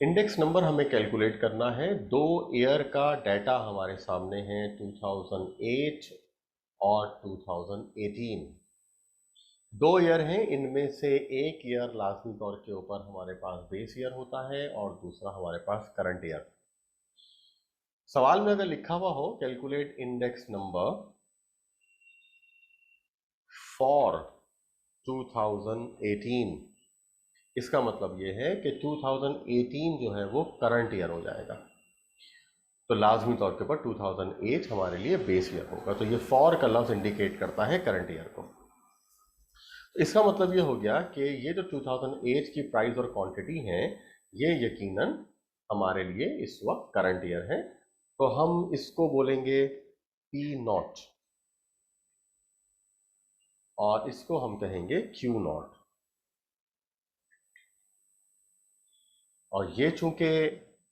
Index number हमें calculate करना है। 2 ईयर का डाटा हमारे सामने है, 2008 और 2018। 2 ईयर हैं, इनमें से एक ईयर लाजमी तौर के ऊपर हमारे पास बेस ईयर होता है और दूसरा हमारे पास करंट ईयर। सवाल में अगर लिखा हुआ हो कैलकुलेट इंडेक्स नंबर फॉर 2018, इसका मतलब ये है कि 2018 जो है वो करंट ईयर हो जाएगा। तो लाजमी तौर के ऊपर 2008 हमारे लिए बेस ईयर होगा। तो ये फॉर का लफ्ज इंडिकेट करता है करंट ईयर को। इसका मतलब ये हो गया कि ये जो 2008 की प्राइस और क्वांटिटी है, ये यकीनन हमारे लिए इस वक्त करंट ईयर है। तो हम इसको बोलेंगे पी नॉट और इसको हम कहेंगे क्यू नॉट। और ये चूंकि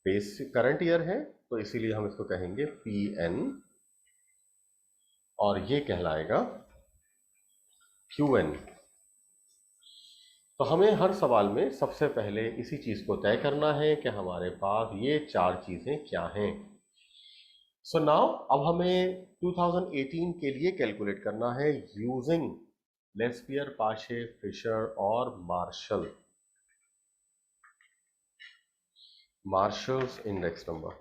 बेस करंट ईयर है तो इसीलिए हम इसको कहेंगे पी एन और ये कहलाएगा क्यू एन। तो हमें हर सवाल में सबसे पहले इसी चीज को तय करना है कि हमारे पास ये 4 चीजें क्या हैं। सो नाउ अब हमें 2018 के लिए कैलकुलेट करना है यूजिंग लेस्पियर, पाशे, फिशर और मार्शल्स इंडेक्स नंबर।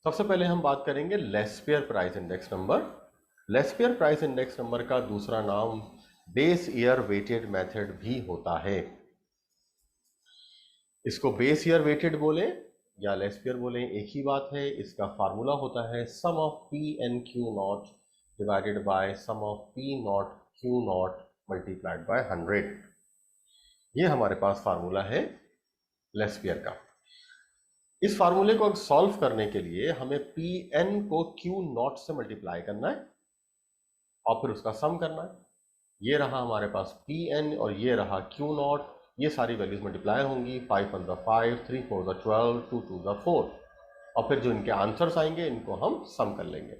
सबसे पहले हम बात करेंगे Laspeyres price index number. Laspeyres price index number का दूसरा नाम बेस ईयर वेटेड मेथड भी होता है। इसको बेस ईयर वेटेड बोले या लेस्पियर बोले, एक ही बात है। इसका फार्मूला होता है sum of P N Q naught divided by sum of P not Q naught multiplied by 100। ये हमारे पास फार्मूला है लेस्पियर का। इस फार्मूले को सॉल्व करने के लिए हमें पी एन को क्यू नॉट से मल्टीप्लाई करना है और फिर उसका सम करना है। ये रहा हमारे पास पी एन और ये रहा क्यू नॉट। ये सारी वैल्यूज मल्टीप्लाई होंगी, 5 × 5, 3 × 4 12, 2 × 4, और फिर जो इनके आंसर्स आएंगे इनको हम सम कर लेंगे।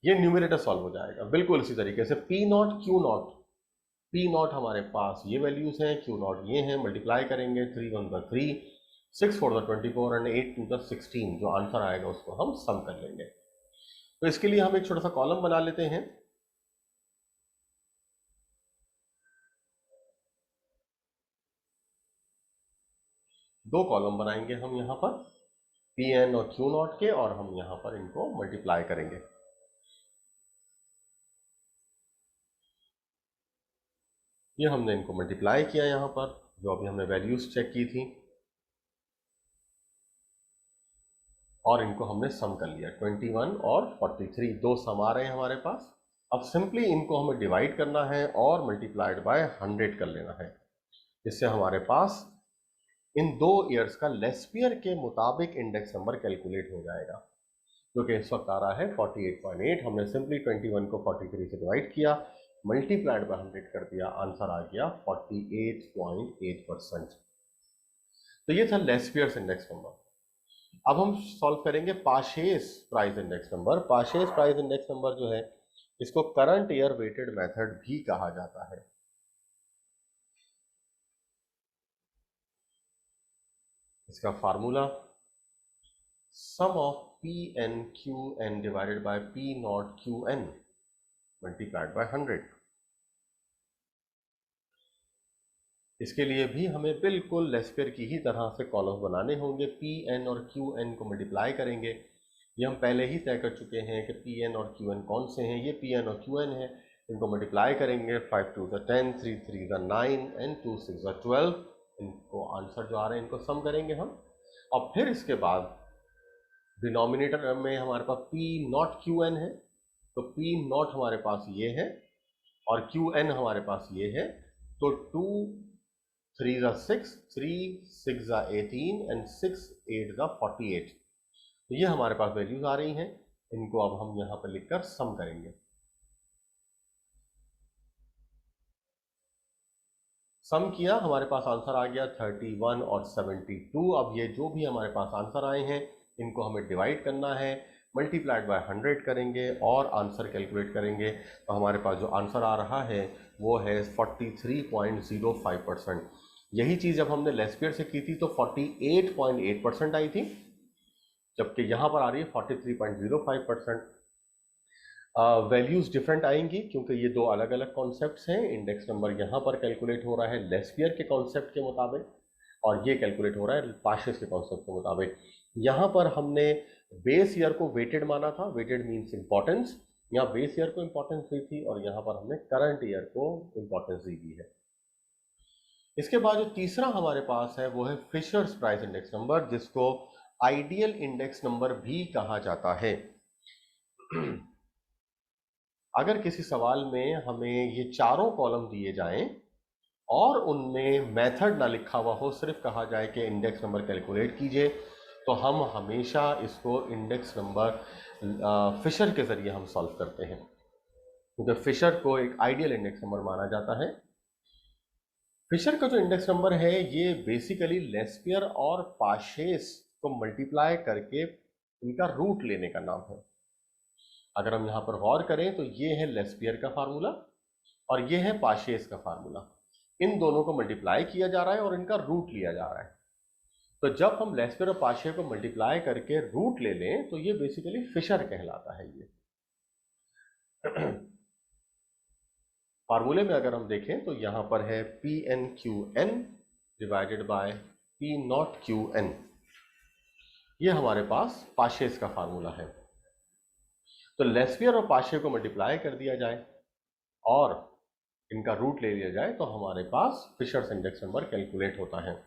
ये न्यूमरेटर सॉल्व हो जाएगा बिल्कुल इसी तरीके से। P not Q not, P not हमारे पास ये वैल्यूज हैं, क्यू नॉट ये हैं, मल्टीप्लाई करेंगे 3 × 1 = 3, 6 × 4 = 24 एंड 8 × 2 = 16। जो आंसर आएगा उसको हम सम कर लेंगे। तो इसके लिए हम एक छोटा सा कॉलम बना लेते हैं। दो कॉलम बनाएंगे हम यहाँ पर, पी एन और क्यू नॉट के, और हम यहाँ पर इनको मल्टीप्लाई करेंगे। ये हमने इनको मल्टीप्लाई किया यहाँ पर, जो अभी हमने वैल्यूज चेक की थी, और इनको हमने सम कर लिया। 21 और 43 दो सम आ रहे हैं हमारे पास। अब सिंपली इनको हमें डिवाइड करना है और मल्टीप्लाइड बाय 100 कर लेना है। इससे हमारे पास इन 2 ईयर्स का लेस्पियर के मुताबिक इंडेक्स नंबर कैलकुलेट हो जाएगा, जो कि इस वक्त आ रहा है 48.8। हमने सिंपली 21 को 43 से डिवाइड किया, मल्टीप्लाइड बाय 100 कर दिया, आंसर आ गया 48.8%। तो ये था लेस्पियर्स इंडेक्स नंबर। अब हम सॉल्व करेंगे Paasche's price index number. Paasche's price index number जो है, इसको करंट ईयर वेटेड मेथड भी कहा जाता है। इसका formula sum of P N Q N divided by P not Q N multiplied by 100। इसके लिए भी हमें बिल्कुल लेस्पियर की ही तरह से कॉलम्स बनाने होंगे। पी एन और क्यू एन को मल्टीप्लाई करेंगे। ये हम पहले ही तय कर चुके हैं कि पी एन और क्यू एन कौन से हैं। ये पी एन और क्यू एन है, इनको मल्टीप्लाई करेंगे। 5 × 2 = 10, 3 × 3 = 9 एंड 2 × 6 = 12। इनको आंसर जो आ रहे हैं इनको सम करेंगे हम। और फिर इसके बाद डिनोमिनेटर में हमारे पास पी नॉट क्यू एन है, तो पी नॉट हमारे पास ये है और क्यू एन हमारे पास ये है। तो 2 × 3 = 6, 3 × 6 = 18 एंड 6 × 8 = 48। तो ये हमारे पास वैल्यूज आ रही हैं। इनको अब हम यहां पर लिखकर सम करेंगे। सम किया, हमारे पास आंसर आ गया 31 और 72। अब ये जो भी हमारे पास आंसर आए हैं इनको हमें डिवाइड करना है। मल्टीप्लाइड बाय 100 करेंगे और आंसर कैलकुलेट करेंगे, तो हमारे पास जो आंसर आ रहा है वो है 43.05%। यही चीज़ जब हमने लेस्पियर से की थी तो 48.8% आई थी, जबकि यहाँ पर आ रही है 43.05%। वैल्यूज डिफरेंट आएंगी क्योंकि ये दो अलग अलग कॉन्सेप्ट्स हैं। इंडेक्स नंबर यहाँ पर कैलकुलेट हो रहा है लेस्पियर के कॉन्सेप्ट के मुताबिक और ये कैलकुलेट हो रहा है पाशेस के कॉन्सेप्ट के मुताबिक। यहाँ पर हमने बेस ईयर को वेटेड माना था, वेटेड मीन्स इंपॉर्टेंस, यहाँ बेस ईयर को इंपॉर्टेंस दी थी और यहाँ पर हमने करंट ईयर को इंपॉर्टेंस दी हुई है। इसके बाद जो तीसरा हमारे पास है वो है फिशर्स प्राइस इंडेक्स नंबर, जिसको आइडियल इंडेक्स नंबर भी कहा जाता है। अगर किसी सवाल में हमें ये चारों कॉलम दिए जाएं और उनमें मेथड ना लिखा हुआ हो, सिर्फ कहा जाए कि इंडेक्स नंबर कैलकुलेट कीजिए, तो हम हमेशा इसको इंडेक्स नंबर फिशर के जरिए हम सॉल्व करते हैं, क्योंकि फिशर को एक आइडियल इंडेक्स नंबर माना जाता है। फिशर का जो इंडेक्स नंबर है ये बेसिकली लेस्पियर और पाशेस को मल्टीप्लाई करके इनका रूट लेने का नाम है। अगर हम यहाँ पर गौर करें तो ये है लेस्पियर का फार्मूला और ये है पाशेस का फार्मूला। इन दोनों को मल्टीप्लाई किया जा रहा है और इनका रूट लिया जा रहा है। तो जब हम लेस्पियर और पाशे को मल्टीप्लाई करके रूट ले लें तो ये बेसिकली फिशर कहलाता है। ये फार्मूले में अगर हम देखें तो यहां पर है P N Q N divided by P not Q N. ये हमारे पास पाशेस का फार्मूला है। तो लेस्पियर और पाशे को मल्टीप्लाई कर दिया जाए और इनका रूट ले लिया जाए तो हमारे पास फिशर्स इंडेक्स नंबर कैलकुलेट होता है।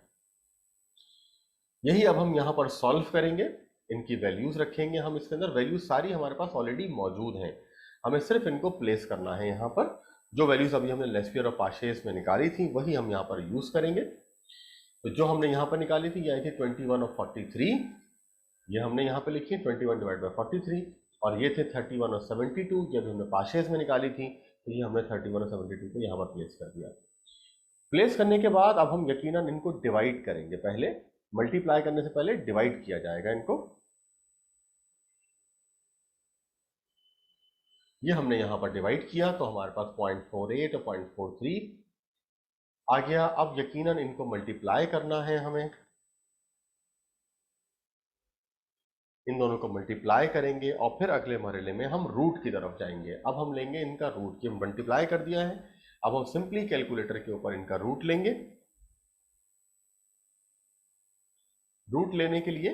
यही अब हम यहाँ पर सॉल्व करेंगे, इनकी वैल्यूज रखेंगे हम इसके अंदर। वैल्यूज सारी हमारे पास ऑलरेडी मौजूद हैं, हमें सिर्फ इनको प्लेस करना है। यहाँ पर जो वैल्यूज अभी हमने लेस्पियर और पाशेस में निकाली थी वही हम यहाँ पर यूज करेंगे। तो जो हमने यहाँ पर निकाली थी ये आई थी 21 और 43, ये हमने यहाँ पे लिखी है 21 डिवाइड बाई 43, और ये थे 31 और 72, जब हमने पाशेस में निकाली थी तो ये हमने 31 और 72 को यहाँ पर प्लेस कर दिया। प्लेस करने के बाद अब हम यकीनन इनको डिवाइड करेंगे। पहले मल्टीप्लाई करने से पहले डिवाइड किया जाएगा इनको। ये हमने यहां पर डिवाइड किया तो हमारे पास 0.48 और 0.43 आ गया। अब यकीनन इनको मल्टीप्लाई करना है हमें, इन दोनों को मल्टीप्लाई करेंगे और फिर अगले मरहले में हम रूट की तरफ जाएंगे। अब हम लेंगे इनका रूट, की मल्टीप्लाई कर दिया है, अब हम सिंपली कैलकुलेटर के ऊपर इनका रूट लेंगे। रूट लेने के लिए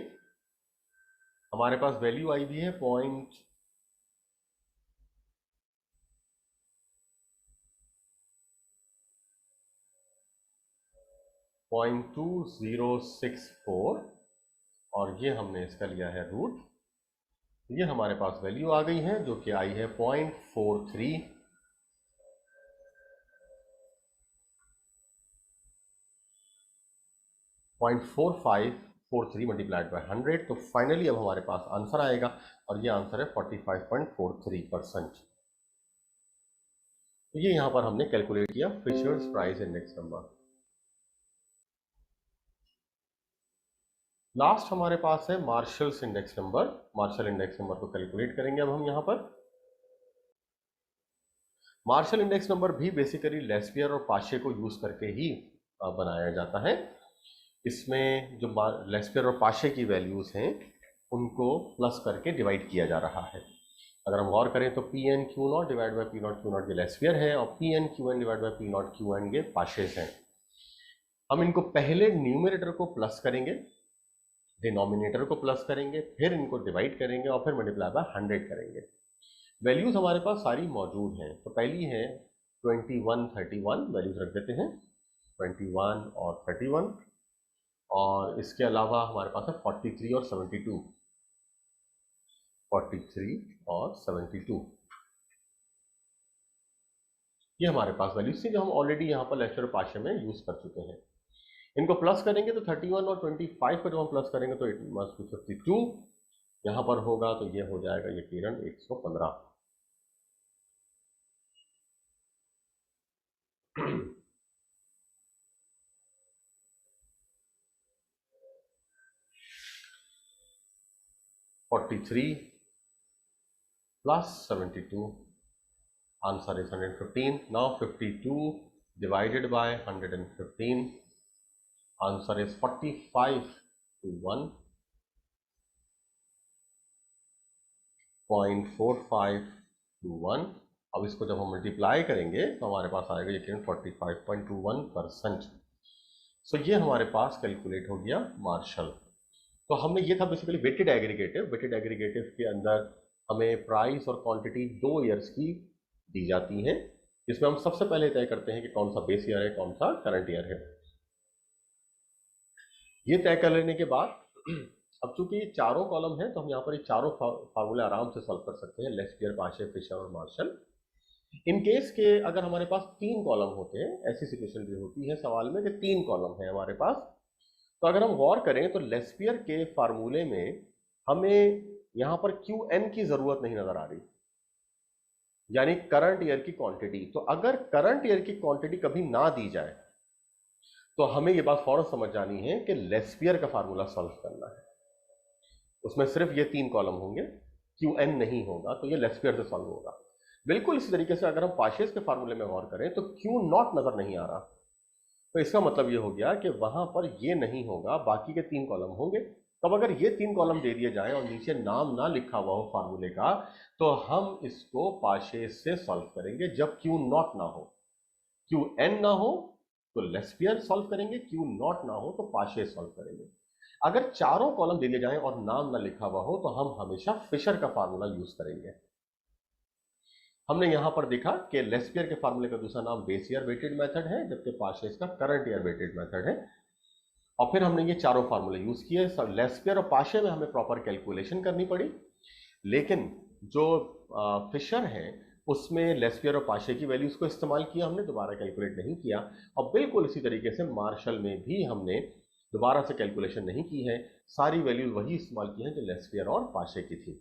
हमारे पास वैल्यू आई हुई है 0.2064 और ये हमने इसका लिया है रूट। ये हमारे पास वैल्यू आ गई है जो कि आई है 0.43 0.4543 मल्टीप्लाइड बाय 100। तो फाइनली अब हमारे पास आंसर आएगा और ये आंसर है 45.43%। तो ये यहां पर हमने कैलकुलेट किया Fisher's price index number. Last हमारे पास है Marshall's index number. Marshall index number को कैलकुलेट करेंगे अब हम यहां पर। मार्शल इंडेक्स नंबर भी बेसिकली लेस्पियर और पाशे को यूज करके ही बनाया जाता है। इसमें जो लेस्पियर और पाशे की वैल्यूज हैं उनको प्लस करके डिवाइड किया जा रहा है। अगर हम गौर करें तो P N Q nought divide by P not Q nought ये लेस्पियर है और P N Q N divide by P not Q N ये पाशेस हैं। हम इनको पहले न्यूमरेटर को प्लस करेंगे, डिनोमिनेटर को प्लस करेंगे, फिर इनको डिवाइड करेंगे और फिर मल्टीप्लाई बाय 100 करेंगे। वैल्यूज हमारे पास सारी मौजूद हैं। तो पहली है 21 31, वैल्यूज रख देते हैं 21 और 31, और इसके अलावा हमारे पास है 43 और 72, 43 और 72। ये हमारे पास वैल्यूज थी जो हम ऑलरेडी यहाँ पर लेक्चर पाशे में यूज कर चुके हैं। इनको प्लस करेंगे तो 31 और 25 को जब हम प्लस करेंगे तो इट मस्ट बी 52 यहाँ पर होगा, तो ये हो जाएगा यकीनन 115। Forty three plus 72. Answer is 115. Now 52 divided by 115. Answer is 45 to 1. 0.45 to 1. अब इसको जब हम मल्टीप्लाई करेंगे तो हमारे पास आएगा यकीनन 45.21%. सो ये हमारे पास कैलकुलेट हो गया मार्शल. तो हमने ये था basically weighted aggregative. Weighted aggregative के अंदर हमें प्राइस और क्वांटिटी 2 ईयर्स की दी जाती है, जिसमें हम सबसे पहले तय करते हैं कि कौन सा बेस ईयर है, कौन सा करंट ईयर है. ये तय कर लेने के बाद अब चूंकि चारों कॉलम है तो हम यहाँ पर ये चारों फार्मूले आराम से सॉल्व कर सकते हैं, लेस्पियर, पाशे, फिशर और मार्शल. इन केस के अगर हमारे पास 3 कॉलम होते हैं, ऐसी सिचुएशन भी होती है सवाल में कि 3 कॉलम है हमारे पास, तो अगर हम गौर करें तो लेस्पियर के फार्मूले में हमें यहां पर QN की जरूरत नहीं नजर आ रही, यानी करंट ईयर की क्वांटिटी. तो अगर करंट ईयर की क्वांटिटी कभी ना दी जाए तो हमें यह बात फौरन समझ जानी है कि लेस्पियर का फार्मूला सॉल्व करना है. उसमें सिर्फ ये 3 कॉलम होंगे, QN नहीं होगा, तो ये लेस्पियर से सॉल्व होगा. बिल्कुल इसी तरीके से अगर हम पाशेस के फार्मूले में गौर करें तो Q0 नजर नहीं आ रहा, तो इसका मतलब ये हो गया कि वहां पर ये नहीं होगा, बाकी के 3 कॉलम होंगे. तब अगर ये 3 कॉलम दे दिए जाए और नीचे नाम ना लिखा हुआ हो फार्मूले का, तो हम इसको पाशेस से सॉल्व करेंगे. जब Q0 ना हो, QN ना हो तो लेस्पियर सॉल्व करेंगे, Q0 ना हो तो पाशेस सॉल्व करेंगे. अगर चारों कॉलम दे दिए जाए और नाम ना लिखा हुआ हो तो हम हमेशा फिशर का फार्मूला यूज करेंगे. हमने यहां पर देखा कि लेस्पियर के फार्मूले का दूसरा नाम बेस ईयर वेटेड मेथड है, जबकि पाशेस का करंट ईयर वेटेड मेथड है. और फिर हमने ये चारों फार्मूले यूज किए. लेस्पियर और पाशे में हमें प्रॉपर कैलकुलेशन करनी पड़ी, लेकिन जो फिशर है उसमें लेस्पियर और पाशे की वैल्यूज को इस्तेमाल किया, हमने दोबारा कैलकुलेट नहीं किया. और बिल्कुल इसी तरीके से मार्शल में भी हमने दोबारा से कैलकुलेशन नहीं की है, सारी वैल्यूज वही इस्तेमाल की हैं जो लेस्पियर और पाशे की थी.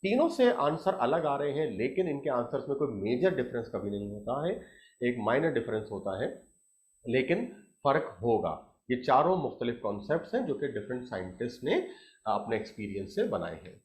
तीनों से आंसर अलग आ रहे हैं, लेकिन इनके आंसर्स में कोई मेजर डिफरेंस कभी नहीं होता है. एक माइनर डिफरेंस होता है, लेकिन फर्क होगा. ये चारों मुख्तलिफ कॉन्सेप्ट्स हैं जो कि डिफरेंट साइंटिस्ट ने अपने एक्सपीरियंस से बनाए हैं.